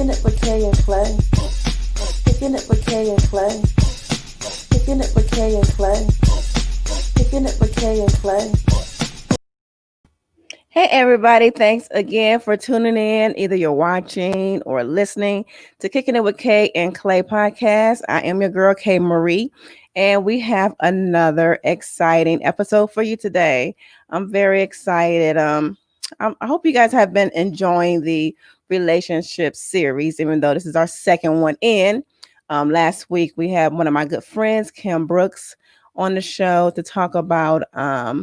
Kicking it with Kay and Clay. Kicking it with Kay and Clay. Kicking it with Kay and Clay. Kicking it with Kay and Clay. Hey everybody, thanks again for tuning in. Either you're watching or listening to Kicking It with Kay and Clay podcast. I am your girl Kay Marie, and we have another exciting episode for you today. I'm very excited. I hope you guys have been enjoying the relationship series, even though this is our second one in. Last week we had one of my good friends, Kim Brooks, on the show to talk about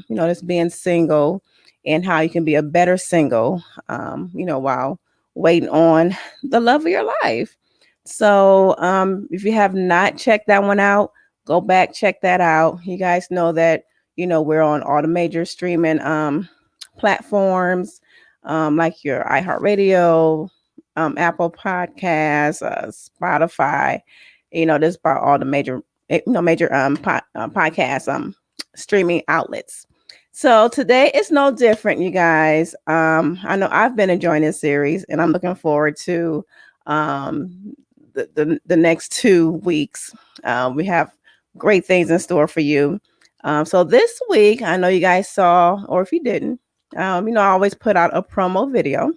just being single and how you can be a better single, while waiting on the love of your life. So if you have not checked that one out, go back, check that out. You guys know that, we're on all the major streaming platforms, like your iHeartRadio, Apple Podcasts, Spotify, this about all the major, podcast streaming outlets. So today is no different, you guys. I know I've been enjoying this series, and I'm looking forward to the next 2 weeks. We have great things in store for you. So this week, I know you guys saw, or if you didn't, I always put out a promo video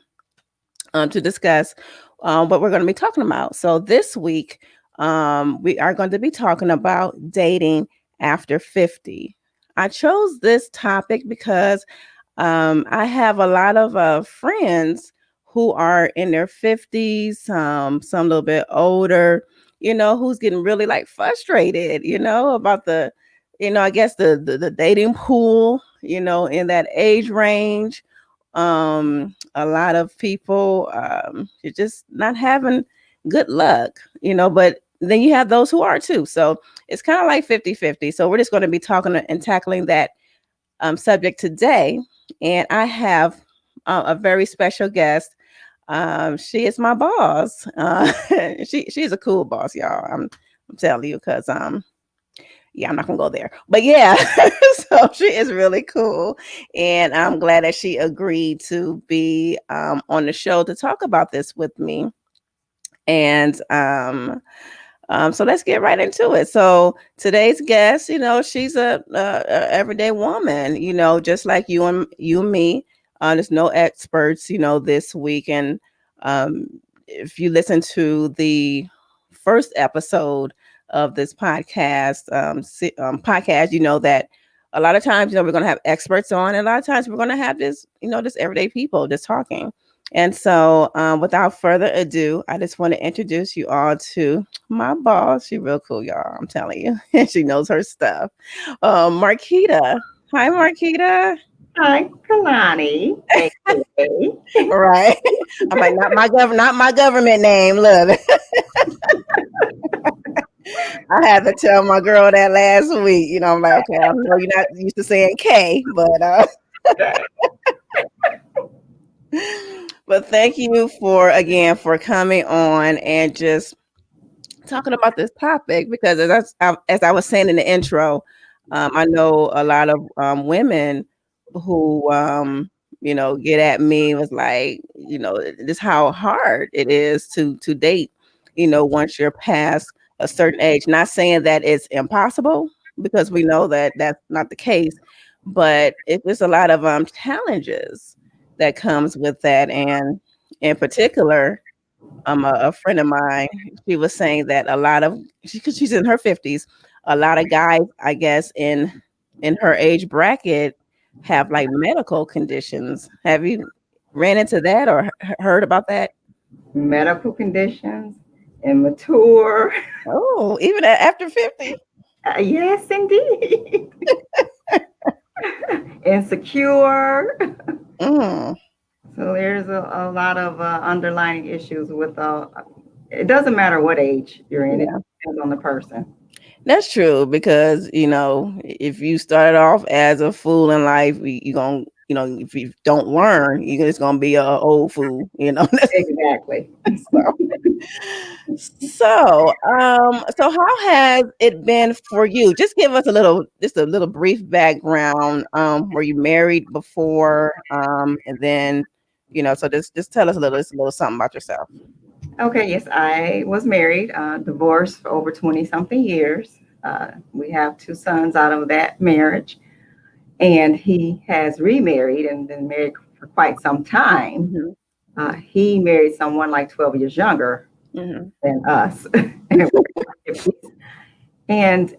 to discuss what we're going to be talking about. So this week, we are going to be talking about dating after 50. I chose this topic because I have a lot of friends who are in their 50s, some a little bit older, who's getting really like frustrated, about I guess the dating pool, in that age range. A lot of people you're just not having good luck, but then you have those who are too. So it's kind of like 50-50. So we're just going to be talking and tackling that subject today. And I have a very special guest. She is my boss. She's a cool boss, y'all. I'm telling you, because I'm not gonna go there, but yeah. So she is really cool, and I'm glad that she agreed to be on the show to talk about this with me. And so let's get right into it. So today's guest, she's a everyday woman, just like you and me. There's no experts, this week. And if you listen to the first episode of this podcast, you know that a lot of times, we're going to have experts on, and a lot of times we're going to have this everyday people just talking. And so, without further ado, I just want to introduce you all to my boss. She's real cool, y'all. I'm telling you. She knows her stuff. Marquita. Hi, Marquita. Hi, Kalani. Right. I'm like, not my government name. Look. I had to tell my girl that last week. I'm like, okay, I know you're not used to saying K, but but thank you for coming on and just talking about this topic, because as I was saying in the intro, I know a lot of women who get at me, was like, just how hard it is to date, once you're past a certain age. Not saying that it's impossible, because we know that that's not the case, but it's a lot of challenges that comes with that. And in particular, a friend of mine, she was saying that a lot of, because she's in her 50s, a lot of guys, I guess, in her age bracket have like medical conditions. Have you ran into that or heard about that? Medical conditions, immature. Oh, even after 50? Yes, indeed. Insecure. Mm. So there's a lot of underlying issues with it doesn't matter what age you're in, Yeah. it depends on the person. That's true, because if you started off as a fool in life, you're gonna, if you don't learn, you're just gonna be an old fool. Exactly. So how has it been for you? Just give us just a little brief background. Were you married before? And then, so just tell us a little something about yourself. Okay, yes, I was married, divorced for over 20 something years. We have two sons out of that marriage, and he has remarried and been married for quite some time. Mm-hmm. He married someone like 12 years younger Mm-hmm. than us. And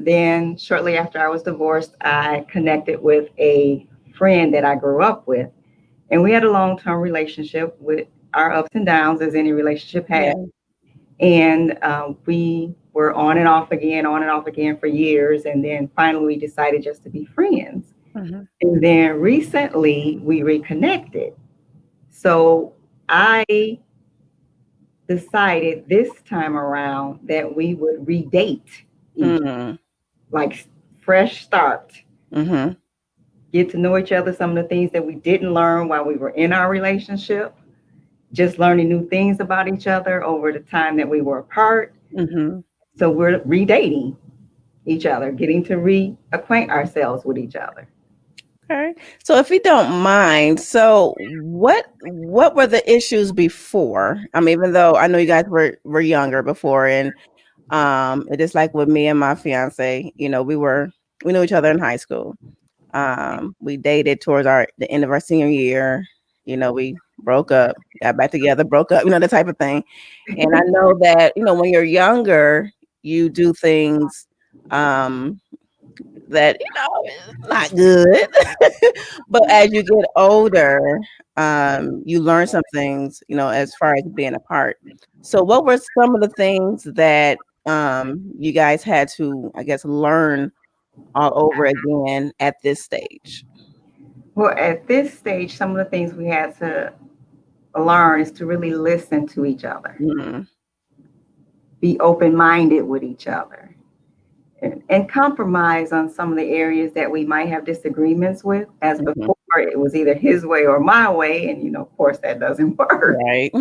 then shortly after I was divorced, I connected with a friend that I grew up with. And we had a long term relationship with our ups and downs, as any relationship has. Yeah. And we were on and off again for years. And then finally, we decided just to be friends. Mm-hmm. And then recently, we reconnected. So I decided this time around that we would redate each, Mm-hmm. like fresh start, Mm-hmm. get to know each other, some of the things that we didn't learn while we were in our relationship, just learning new things about each other over the time that we were apart. Mm-hmm. So we're redating each other, getting to reacquaint ourselves with each other. Okay. So if you don't mind, so what were the issues before? I mean, even though I know you guys were younger before, and it is like with me and my fiance, we knew each other in high school. We dated towards the end of our senior year. We broke up, got back together, broke up, the type of thing. And I know that, when you're younger, you do things that, is not good. But as you get older, you learn some things, as far as being apart. So what were some of the things that you guys had to, I guess, learn all over again at this stage? Well, at this stage, some of the things we had to learn is to really listen to each other, Mhm, be open minded with each other, and compromise on some of the areas that we might have disagreements with. As mhm. before, it was either his way or my way. And, of course, that doesn't work. Right.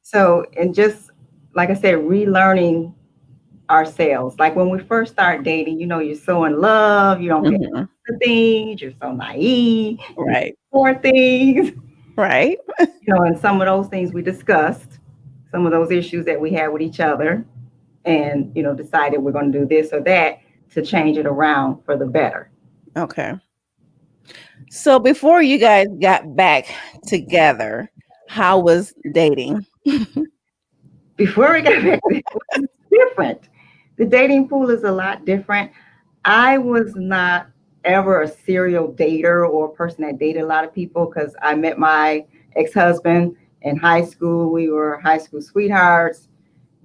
So, and just like I said, relearning ourselves. Like when we first start dating, you're so in love, you don't pay Mhm. attention to things, you're so naive, you Right. for things, Right. and some of those things we discussed, some of those issues that we had with each other, and decided we're going to do this or that to change it around for the better. Okay. So before you guys got back together, how was dating? Before we get back, it was different. The dating pool is a lot different. I was not ever a serial dater or a person that dated a lot of people because I met my ex-husband in high school. We were high school sweethearts.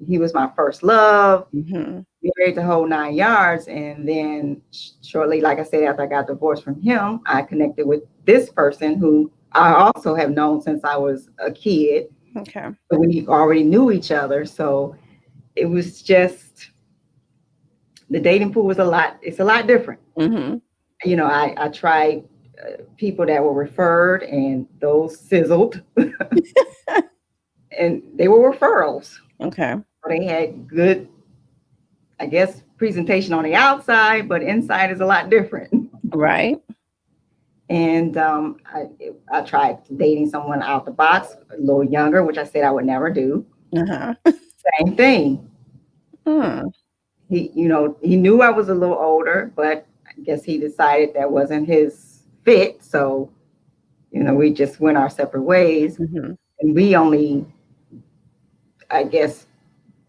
He was my first love. Mhm. Married the whole 9 yards. And then shortly, like I said, after I got divorced from him, I connected with this person who I also have known since I was a kid. Okay. We already knew each other. So it was just the dating pool was it's a lot different. Mhm. I tried people that were referred and those sizzled and they were referrals. Okay. They had good, I guess, presentation on the outside, but inside is a lot different. Right. And I tried dating someone out the box, a little younger, which I said I would never do. Uh-huh. Same thing. Hmm. He knew I was a little older, but I guess he decided that wasn't his fit. So, we just went our separate ways. Mhm. And we only, I guess,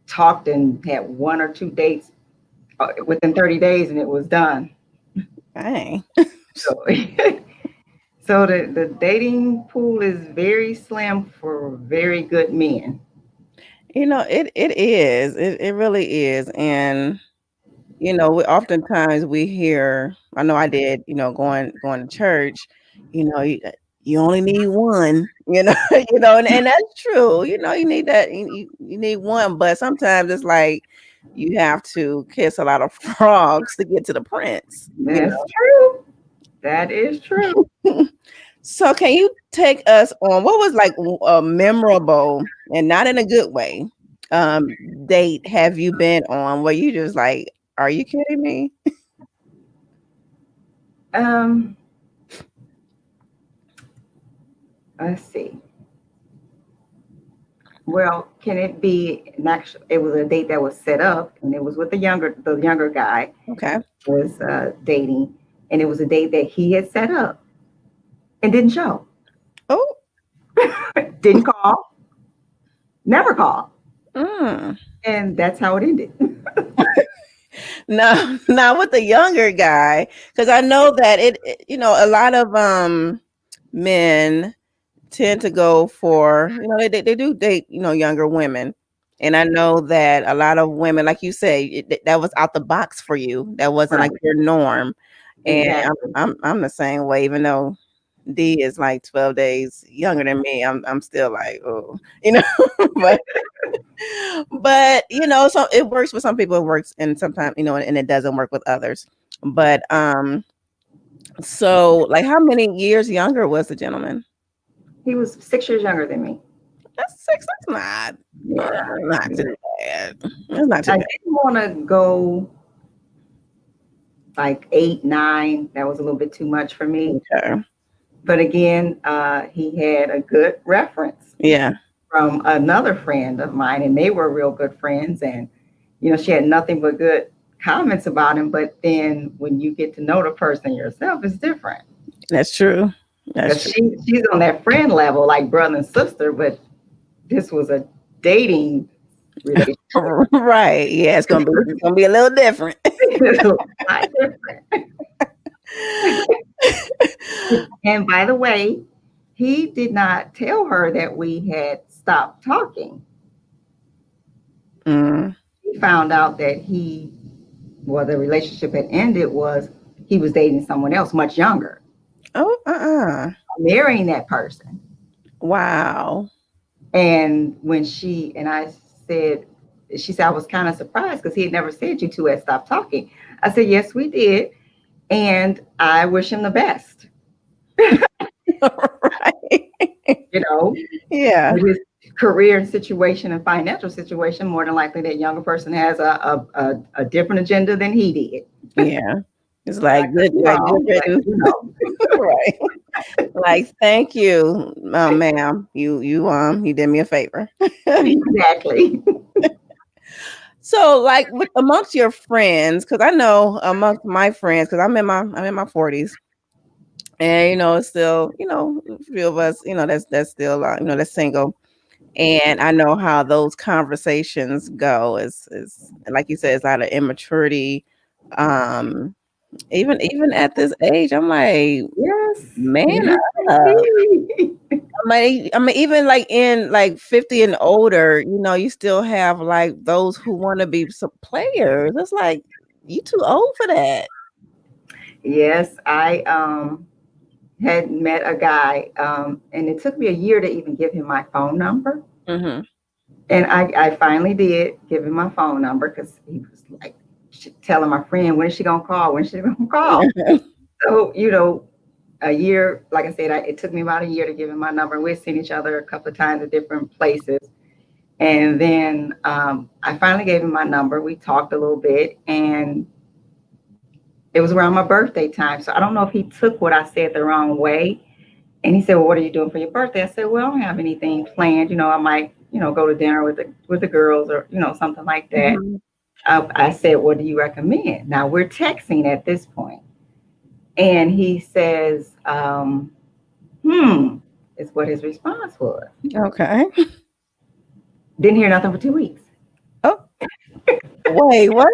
talked and had one or two dates within 30 days and it was done. Dang. So, so the dating pool is very slim for very good men. It is. It really is. And oftentimes we hear, I know I did, going to church, you only need one, and that's true. You need that, you need one, but sometimes it's like you have to kiss a lot of frogs to get to the prince. That's true. That is true. So can you take us on what was like a memorable and not in a good way um date have you been on where you just like, are you kidding me? Um, let's see. Well, can it be an actual? It was a date that was set up, and it was with the younger guy Okay. was dating, and it was a date that he had set up and didn't show, Oh. didn't call, never called, Mm. and that's how it ended. No, not with the younger guy, because I know that a lot of men tend to go for, they do date, younger women. And I know that a lot of women, like you say, that was out the box for you. That wasn't Right, like your norm. And exactly. I'm the same way, even though D is like 12 days younger than me. I'm still like, oh, but so it works for some people, it works, and sometimes, and it doesn't work with others. But so like how many years younger was the gentleman? He was 6 years younger than me. That's six. That's Yeah, not yeah. too bad. It's not too I bad. didn't want to go like 8, 9. That was a little bit too much for me. Okay. But again, he had a good reference Yeah, from another friend of mine, and they were real good friends. And she had nothing but good comments about him. But then when you get to know the person yourself, it's different that's true. That's because true. she's on that friend level, like brother and sister. But this was a dating relationship. Right. Yeah, it's gonna be a little different. It's a lot different. And by the way, he did not tell her that we had stopped talking. Mm. He found out that the relationship had ended was he was dating someone else much younger, Oh, marrying that person. wow. And when I said, she said, I was kind of surprised because he had never said you two had stopped talking. I said, yes, we did. And I wish him the best, Right. you know, Yeah. with his career situation and financial situation. More than likely, that younger person has a different agenda than he did. Yeah. It's And I like could good, be like good wrong, but riddance. Right. Like, thank you, ma'am. You did me a favor. exactly. So, like, amongst your friends, because I know amongst my friends, because I'm in my 40s, and it's still, a few of us, that's still, that's single, and I know how those conversations go. Is like you said, it's out of immaturity. Um, even at this age, I'm like, Yes, man yes, up. indeed. I mean, even like in like 50 and older, you still have like those who want to be some players. It's like you too old for that. Yes, I had met a guy, and it took me a year to even give him my phone number. Hmm. And I finally did give him my phone number because he was like telling my friend, when is she gonna call? When is she gonna call? So, a year, like I said, it took me about a year to give him my number. We've seen each other a couple of times at different places. And then I finally gave him my number. We talked a little bit, and it was around my birthday time. So I don't know if he took what I said the wrong way. And he said, "Well, what are you doing for your birthday?" I said, "Well, I don't have anything planned. I might, go to dinner with the girls, or something like that." Hmm. I said, "What do you recommend?" Now we're texting at this point, and he says, "Hmm," is what his response was. Okay. Didn't hear nothing for 2 weeks. Oh, wait, what?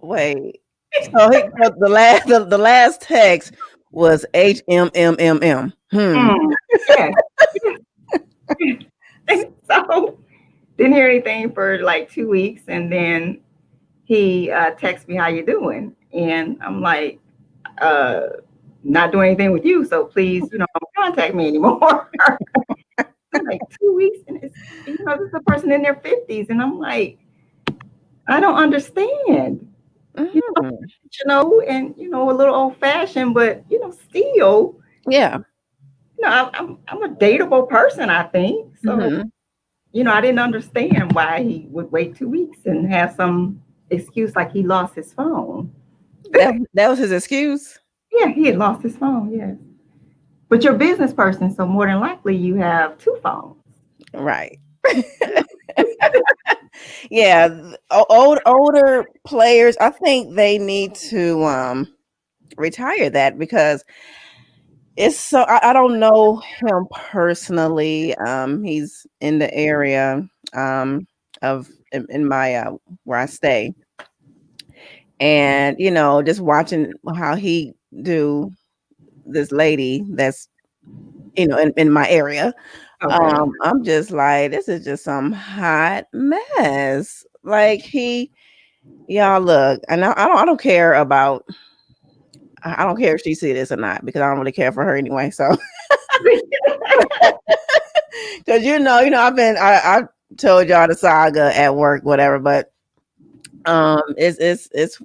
Wait. So the last text was HMMMM. Hmm. Hmm. Yes. Yes. So didn't hear anything for like 2 weeks, and then he texts me, "How you doing?" And I'm like, uh, "Not doing anything with you, so please, don't contact me anymore." Like 2 weeks, and this is a person in their 50s, and I'm like, I don't understand, you know, Mhm. and a little old fashioned, but still, Yeah. I'm a dateable person, I think. So Hmm. I didn't understand why he would wait 2 weeks and have some excuse like he lost his phone. That was his excuse. Yeah, he had lost his phone. Yes, but you're a business person, so more than likely you have two phones. Right. Yeah, older players, I think they need to retire that because it's so I don't know him personally. He's in the area of in my where I stay, and just watching how he do this lady that's in my area. Okay. I'm just like, this is just some hot mess. Like y'all look, and I don't care about. I don't care if she see this or not because I don't really care for her anyway. So, because I told y'all the saga at work, whatever. But it's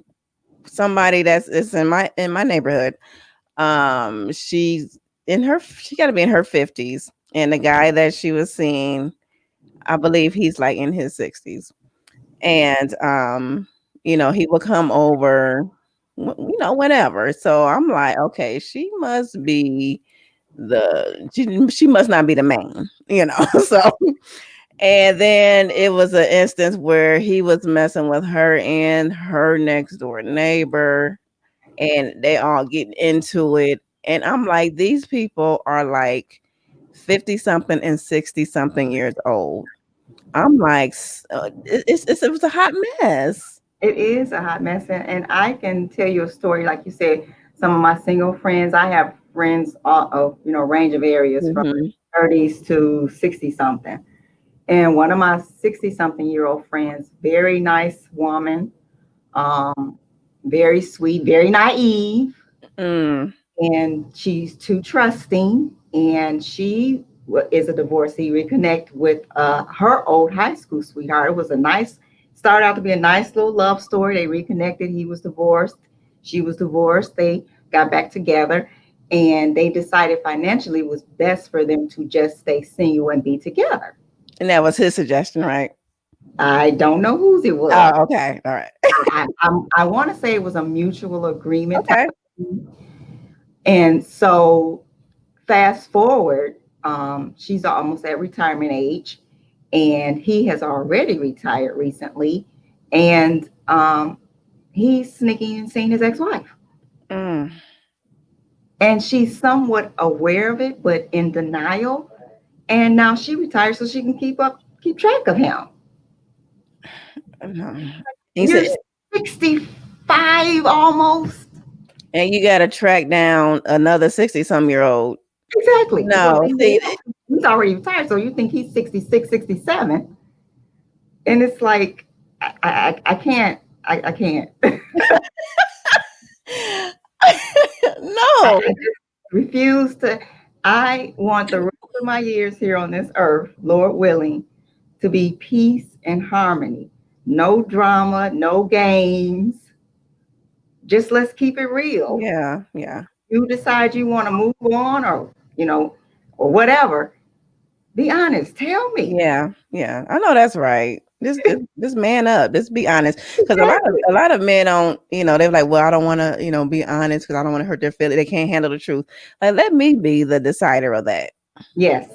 somebody that's it's in my neighborhood. She got to be in her 50s, and the guy that she was seeing, I believe he's like in his 60s, and he will come over, whenever. So I'm like, okay, she must not be the man. So and then it was an instance where he was messing with her and her next door neighbor, and they all getting into it. And I'm like, these people are like 50 something and 60 something years old. I'm like, it was a hot mess. It is a hot mess, and I can tell you a story. Like you said, some of my single friends. I have friends all of range of areas from Hmm. 30s to 60 something. And one of my 60 something year old friends, very nice woman, um, very sweet, very naive, Mm. and she's too trusting. And she is a divorcee. Reconnect with her old high school sweetheart. It was started out to be a nice little love story. They reconnected. He was divorced. She was divorced. They got back together, and they decided financially it was best for them to just stay single and be together. And that was his suggestion, right? I don't know whose it was. Oh, okay. All right. I want to say it was a mutual agreement type Okay. of thing. And so fast forward, she's almost at retirement age, and he has already retired recently, and he's sneaking and seeing his ex-wife, Mm. and she's somewhat aware of it, but in denial. And now she retired so she can keep track of him. He You're said, 65 almost. and you got to track down another 60-some-year-old. Exactly. Well, No, and see, he's already retired, so you think he's 66, 67. And it's like, I can't, I can't. I no. just refuse to. I want the rest of my years here on this earth, Lord willing, to be peace and harmony. No drama, no games. Just let's keep it real. Yeah, yeah, You decide you want to move on you know, or whatever. Be honest. Tell me. yeah, yeah. I know that's right. Just man up. Just be honest. Because a lot of Exactly. a lot of men don't. They're like, well, I don't want to, be honest because I don't want to hurt their feelings. They can't handle the truth. Like, let me be the decider of that. Yes.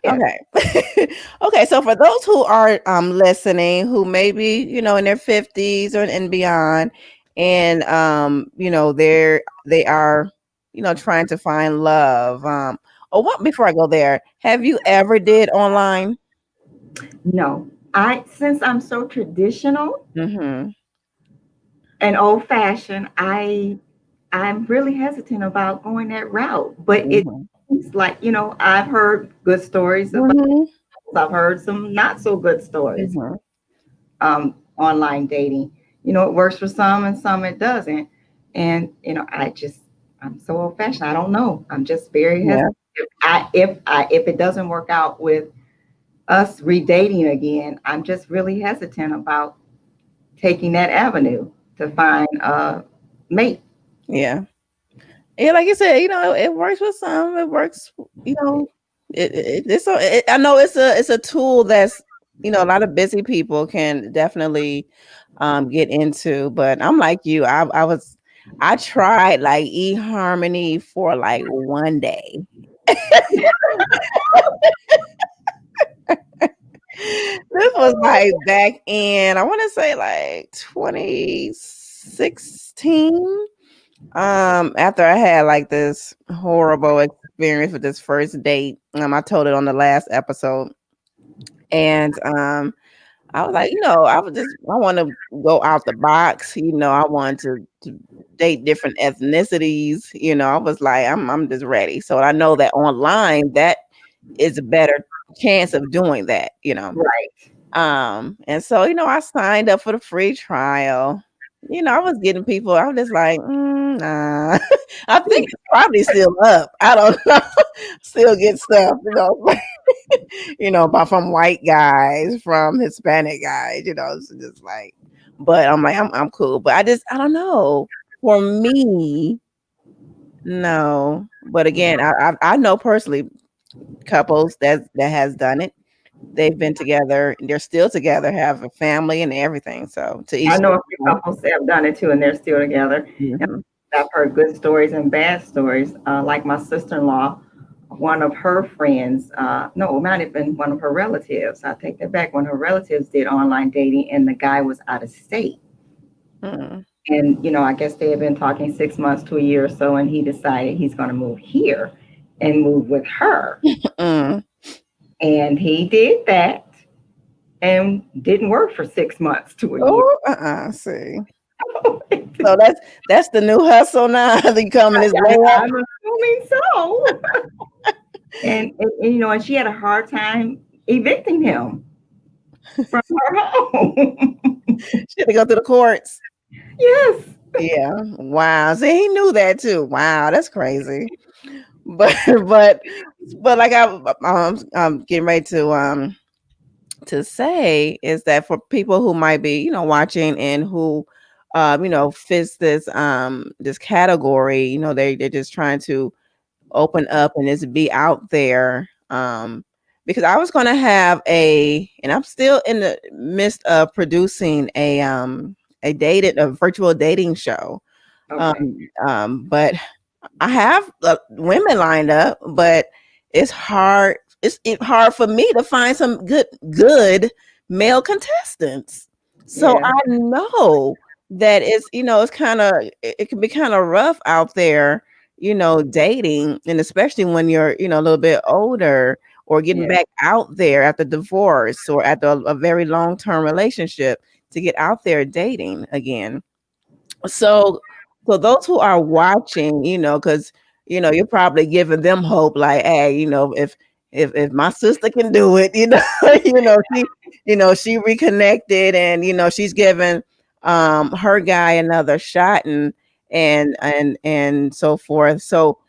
Yes. Okay. Okay. So for those who are listening, who maybe in their 50s or and beyond, and they are trying to find love. Oh, what before I go there, have you ever did online? No. Since I'm so traditional Mm-hmm. and old fashioned, I'm really hesitant about going that route. But Mm-hmm. it's like, I've heard good stories about, Mm-hmm. I've heard some not so good stories, Mm-hmm. online dating. It works for some and some it doesn't. And, I'm so old fashioned. I don't know. I'm just very Yeah. hesitant. If it doesn't work out with us redating again, I'm just really hesitant about taking that avenue to find a mate. Yeah. Yeah, like you said, it works with some. It works, you know. I know it's a tool that's a lot of busy people can definitely get into. But I'm like you. I tried like eHarmony for like one day. This was like back in, I want to say like 2016. After I had like this horrible experience with this first date. I told it on the last episode. And I was like, I want to go out the box. I want to date different ethnicities. I was like, I'm just ready. So I know that online that is a better chance of doing that. Right. And so, I signed up for the free trial. I was getting people, I was just like, nah. I think it's probably still up. I don't know. Still get stuff, about from white guys, from Hispanic guys, it's just like, but I'm like, I'm cool. But I don't know. For me, no. But again, I know personally couples that has done it. They've been together, and they're still together, have a family and everything. So to I each know their a few own. couples that have done it too, and they're still together. And Mhm. I've heard good stories and bad stories. Like my sister-in-law, one of her friends, no, it might have been one of her relatives. I take that back. One of her relatives did online dating, and the guy was out of state. Mm. And I guess they had been talking 6 months to a year or so, and he decided he's going to move here and move with her. Mm. And he did that and didn't work for 6 months to a year. Oh, see. So that's the new hustle now. They coming this layup. I'm assuming so. And she had a hard time evicting him from her home. She had to go to the courts. Yes. Yeah. Wow. See, he knew that too. Wow, that's crazy. But but but like I'm getting ready to say is that for people who might be, watching and who fits this category, they're just trying to open up and just be out there. Because I was gonna have and I'm still in the midst of producing a virtual dating show. Okay. But I have women lined up, but it's hard. It's hard for me to find some good male contestants. So Yeah. I know that it's kind of it can be kind of rough out there, dating, and especially when you're a little bit older or getting Yeah. back out there after divorce or after a very long term relationship to get out there dating again. So, so those who are watching, because you're probably giving them hope, like, hey, if my sister can do it, she reconnected, and she's given her guy another shot, and so forth. So,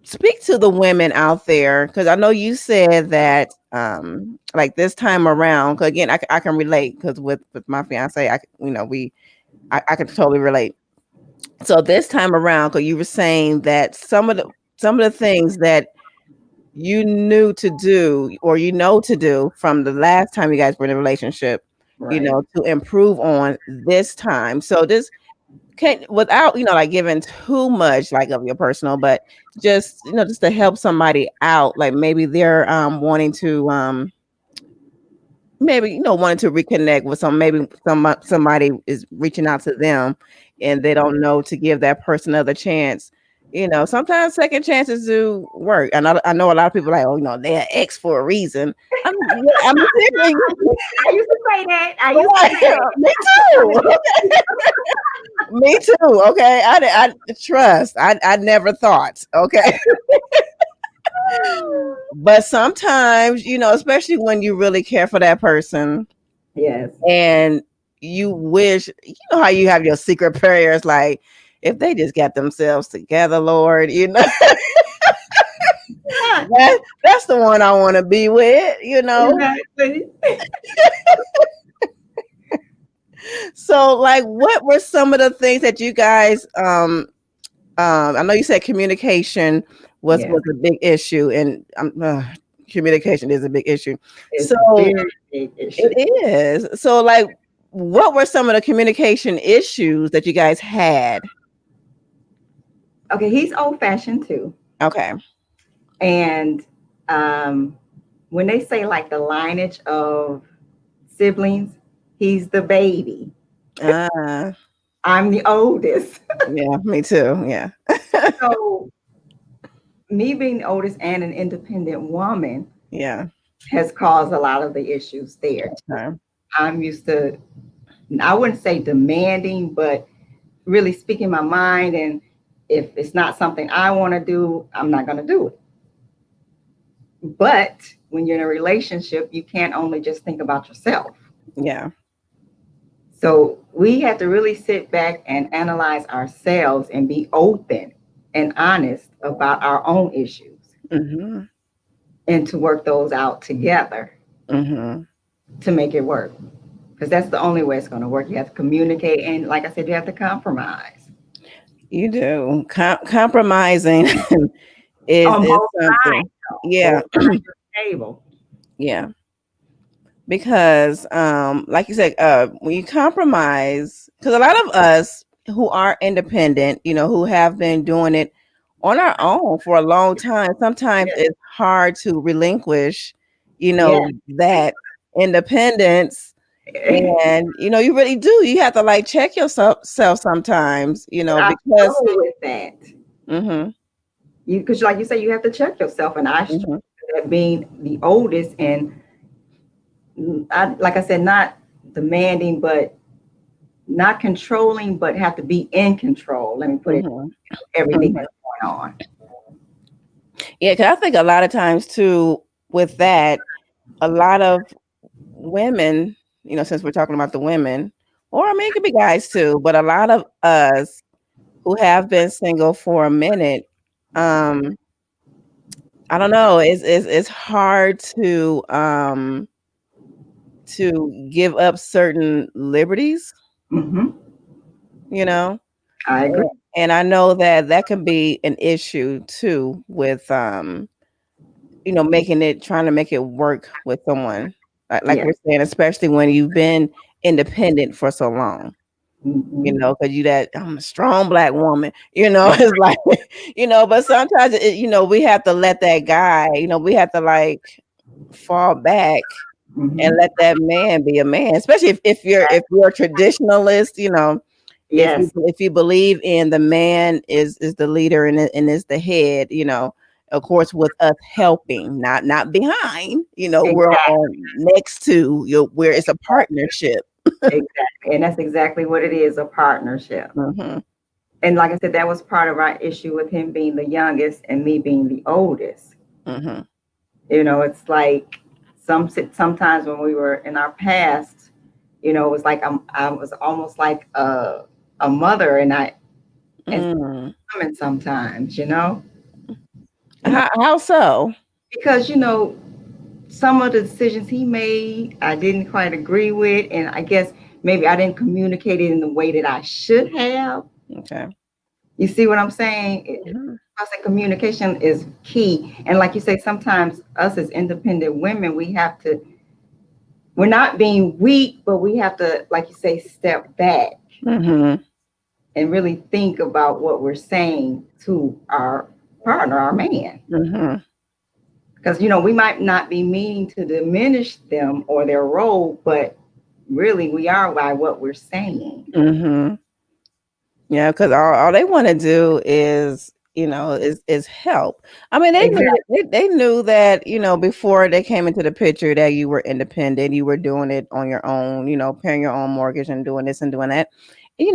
speak to the women out there, because I know you said that like this time around. 'Cause again, I can relate, because with my fiance, I can totally relate. So this time around, because you were saying that some of the things that you knew to do, or to do from the last time you guys were in a relationship, Right. to improve on this time. So this can, without like giving too much like of your personal, but just to help somebody out, like maybe they're wanting to maybe wanting to reconnect with maybe somebody is reaching out to them, and they don't know to give that person another chance. Sometimes second chances do work. I know a lot of people like, oh, they're ex for a reason. I'm serious. I used to say that. I used to say that. Me too. Me too. Okay, I trust. I never thought. Okay, but sometimes especially when you really care for that person, Yes. and you wish, how you have your secret prayers, like, if they just got themselves together, Lord, Yeah, that's the one I want to be with. exactly. So, like, what were some of the things that you guys I know you said communication was Yeah. was a big issue, and communication is a big issue. It's So a very big issue. it is. So, like, what were some of the communication issues that you guys had? Okay, he's old fashioned too. Okay. And um, when they say like the lineage of siblings, he's the baby. Uh, I'm the oldest. yeah, me too. Yeah. So me being the oldest and an independent woman Yeah. has caused a lot of the issues there too. Okay. I'm used to, I wouldn't say demanding, but really speaking my mind. And if it's not something I want to do, I'm not going to do it. But when you're in a relationship, you can't only just think about yourself. Yeah. So we have to really sit back and analyze ourselves and be open and honest about our own issues Mhm. and to work those out together Mhm. to make it work. Because that's the only way it's going to work. You have to communicate. And like I said, you have to compromise You do. Compromising on is both sides, something. Yeah. both sides of the table. Yeah. Because like you said, when you compromise, because a lot of us who are independent, who have been doing it on our own for a long time, sometimes Yeah. it's hard to relinquish, Yeah. that independence. And you really do, you have to like check yourself self sometimes, I because struggle with that. mhm, Because like you say, you have to check yourself. And I struggle mhm, with that being the oldest and like I said, not demanding, but not controlling, but have to be in control. Let me put it, mhm, everything mhm. that's going on. Yeah, because I think a lot of times too with that, a lot of women, since we're talking about the women, or I mean, it could be guys too, but a lot of us who have been single for a minute, um, I don't know, it's hard to give up certain liberties, Hmm. you know, I agree. and I know that that can be an issue too with trying to make it work with someone, like Yeah. we're saying, especially when you've been independent for so long. Hmm. Because I'm a strong black woman, it's like, but sometimes, we have to let that guy, we have to like fall back and Hmm. let that man be a man, especially if you're a traditionalist, Yes. if you believe in the man is the leader and is the head, of course, with us helping, not behind, we're Exactly. on next to where it's a partnership. Exactly. And that's exactly what it is, a partnership. Hmm. And like I said, that was part of our issue with him being the youngest and me being the oldest. Hmm. It's like sometimes when we were in our past, it was like I was almost like a mother, and Mm. woman sometimes, How so? because some of the decisions he made I didn't quite agree with, and I guess maybe I didn't communicate it in the way that I should have. Okay. You see what I'm saying? Mhm. I say communication is key, and like you say, sometimes us as independent women, we're not being weak, but we have to, like you say, step back Mhm. and really think about what we're saying to our partner, our man. Mhm. Because, we might not be meaning to diminish them or their role, but really we are by what we're saying. Mhm. Yeah, because all they want to do is, is help. I mean, they knew Exactly. they knew that, before they came into the picture that you were independent, you were doing it on your own, paying your own mortgage and doing this and doing that. They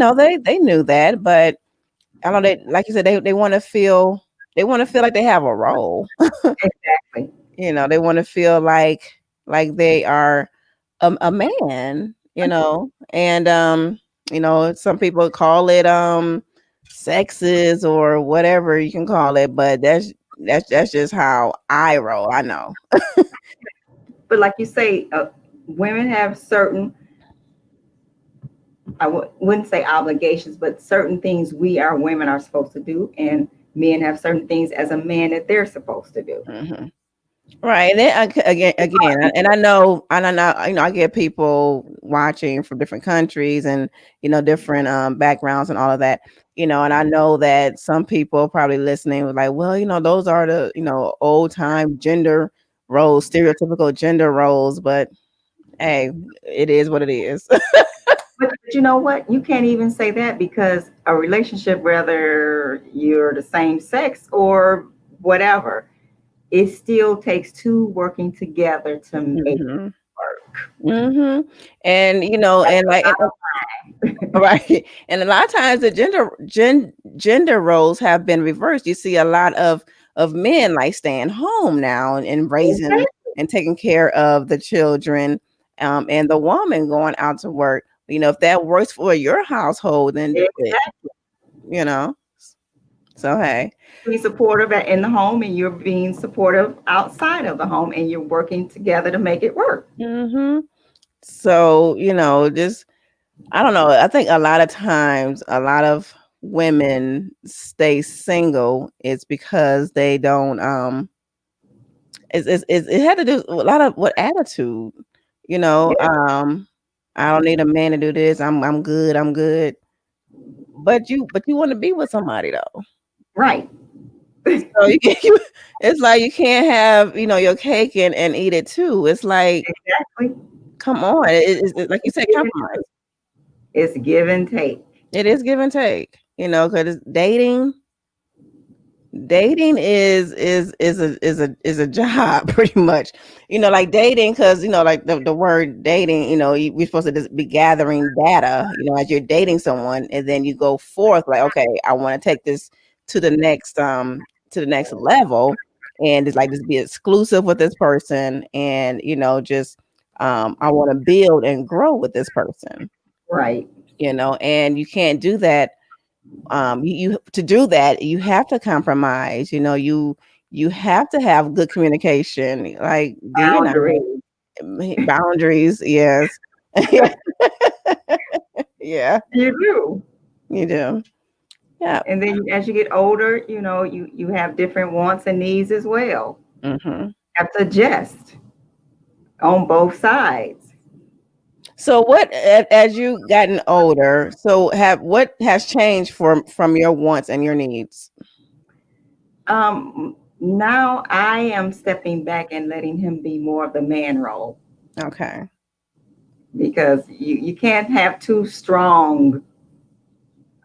knew that, but I don't know, they, like you said, they want to feel like they have a role. Exactly. They want to feel like they are a man, and some people call it sexist or whatever you can call it, but that's just how I roll. I know. But like you say, women have certain, wouldn't say obligations, but certain things we, our women, are supposed to do, and men have certain things as a man that they're supposed to do. Hmm. Right. And then and I know, I get people watching from different countries and, different backgrounds and all of that, and I know that some people probably listening was like, well, those are the, old time gender roles, stereotypical gender roles, but hey, it is what it is. But you know what? You can't even say that because a relationship, whether you're the same sex or whatever, it still takes two working together to make it hmm work. hmm And That's and like, right. And a lot of times the gender roles have been reversed. You see a lot of men like staying home now and raising okay. and taking care of the children, and the woman going out to work. If that works for your household, then do it. Exactly. You know. So hey. Be supportive in the home, and you're being supportive outside of the home, and you're working together to make it work. hmm So just I don't know. I think a lot of times, a lot of women stay single. It's because they don't. It had to do with a lot of what attitude. You know, Yeah, um, I don't need a man to do this. I'm good. I'm good. But you want to be with somebody though. right. So you it's like you can't have your cake and eat it too. It's like, Exactly. come on. Like you It's said, give and compromise. take. It's give and take. It is give and take. Because dating is a job pretty much, like dating, because like the word dating, we're supposed to just be gathering data, as you're dating someone, and then you go forth like, okay, I want to take this to the next level, and it's like just be exclusive with this person, and just I want to build and grow with this person, Right. and you can't do that. You to do that, you have to compromise. You have to have good communication, like D and I, Boundaries. boundaries. Yes. Yeah. Yeah, You do. you do. Yeah. And then as you get older, you have different wants and needs as well. hmm Have to adjust on both sides. So as you gotten older, so have what has changed from your wants and your needs? Now I am stepping back and letting him be more of the man role Okay. because you can't have two strong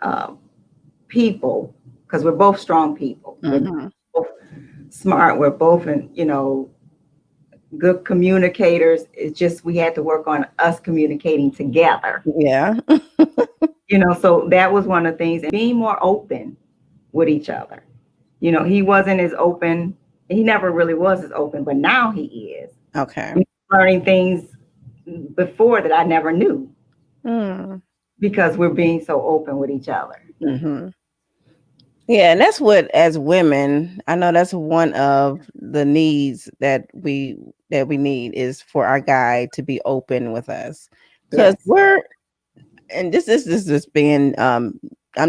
uh, people because we're both strong people. We're hmm both smart. We're both, good communicators. It's just we had to work on us communicating together. Yeah. So that was one of the things, and being more open with each other. He wasn't as open. He never really was as open, but now he is. Okay. Learning things before that I never knew Mm. because we're being so open with each other. hmm Yeah, and that's what, as women, I know that's one of the needs that we need, is for our guy to be open with us, because Yes, we're, and this is just being, I'm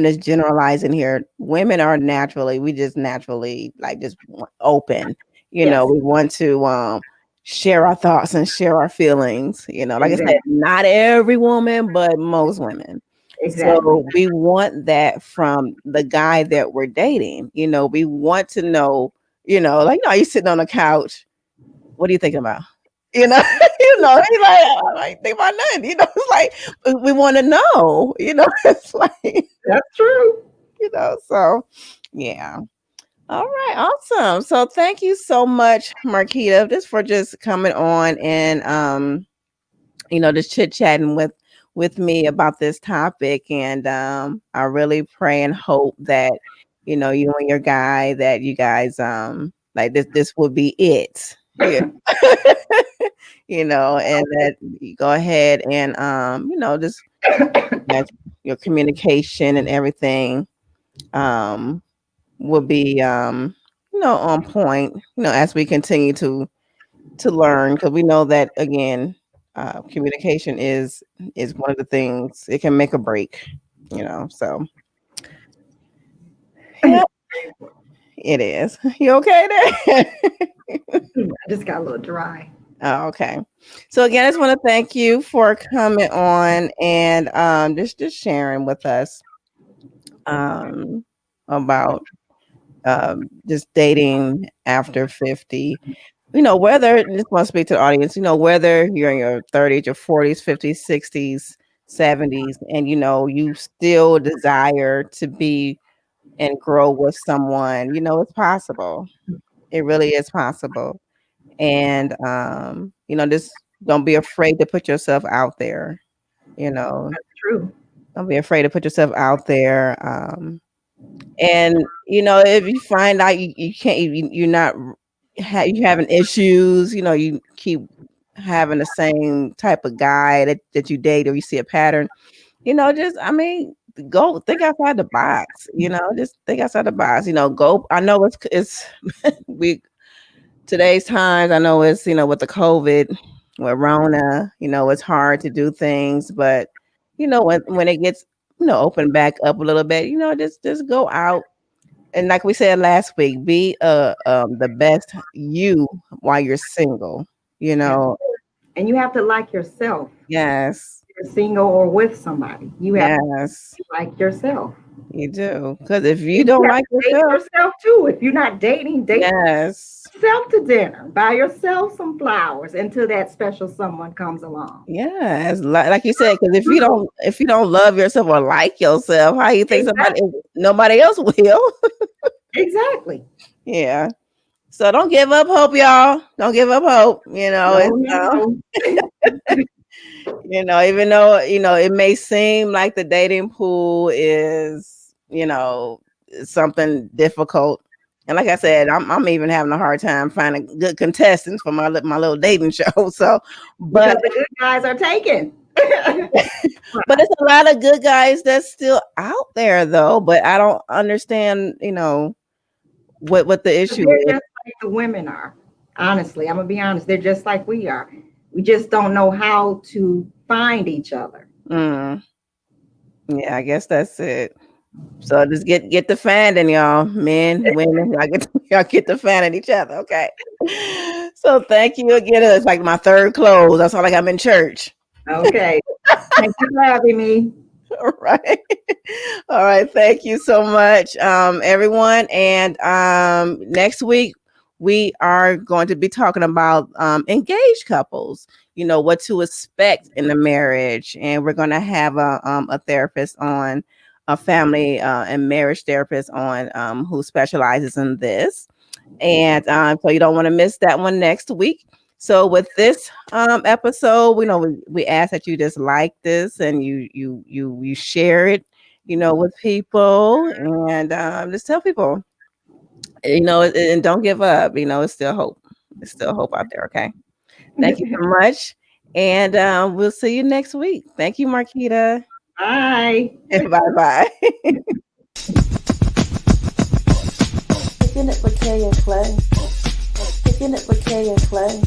just generalizing here. Women are naturally, we just naturally like just open. yes, We want to share our thoughts and share our feelings. Like I said, exactly, not every woman, but most women. exactly. So we want that from the guy that we're dating. We want to know, like, no, you sitting on the couch. What are you thinking about? You know, he's like, I ain't think about nothing. It's like we want to know. It's like, That's true. so yeah. All right, awesome. So thank you so much, Marquita, just for just coming on and just chit chatting with me about this topic. And I really pray and hope that you and your guy, that you guys like this will be it. Yeah. And that you go ahead and just that your communication and everything um will be on point, as we continue to learn, because we know that, again, communication is one of the things, it can make or break, so yeah, it is. You okay there? I just got a little dry. Oh, okay. So again, I just want to thank you for coming on and just sharing with us um about just dating after 50. Whether just want to speak to the audience, whether you're in your 30s, your 40s, 50s, 60s, 70s, and you still desire to be and grow with someone, it's possible. It really is possible. And just don't be afraid to put yourself out there, you know. True. Don't be afraid to put yourself out there. And if you find out you can't, you're not, you having issues, you keep having the same type of guy that you date, or you see a pattern, just, I mean, go think outside the box, just think outside the box, go. I know it's we today's times. I know it's, with the COVID, with Rona, it's hard to do things, but when it gets, open back up a little bit, just go out. And like we said last week, be the best you while you're single, you Yeah. know. And you have to like yourself. Yes. If you're single or with somebody, you have Yes, to like yourself. you do. Because if you And you don't have like to date yourself, yourself too. If you're not dating, date yes. yourself to dinner. Buy yourself some flowers until that special someone comes along. Yes, like you said, because if you don't love yourself or like yourself, how you think Exactly. nobody else will? Exactly. Yeah. So don't give up hope, y'all. Don't give up hope. No, It's no, no. even though it may seem like the dating pool is something difficult. And like I said, I'm even having a hard time finding good contestants for my little dating show. So, but Because the good guys are taken. but it's a lot of good guys that's still out there though. But I don't understand, what the issue They're is. just like the women are. Honestly, I'm gonna be honest. They're just like we are. We just don't know how to find each other. Mm, yeah, I guess that's it. So just get the finding, y'all, men, women. Y'all get the finding each other, okay? So thank you again. It's like my third close. That's all like I'm in church. Okay. Thank you for having me. All right. All right. Thank you so much, everyone. And next week we are going to be talking about engaged couples. What to expect in the marriage, and we're going to have a therapist on, a family and marriage therapist on, who specializes in this. And so you don't want to miss that one next week. So with this episode, we ask that you just like this and you share it, with people, and just tell people, and don't give up. It's still hope. It's still hope out there. Okay. Thank you so much, and we'll see you next week. Thank you, Marquita. Bye. Bye bye. Picking it with Kay and Clay. Picking it with Kay and Clay.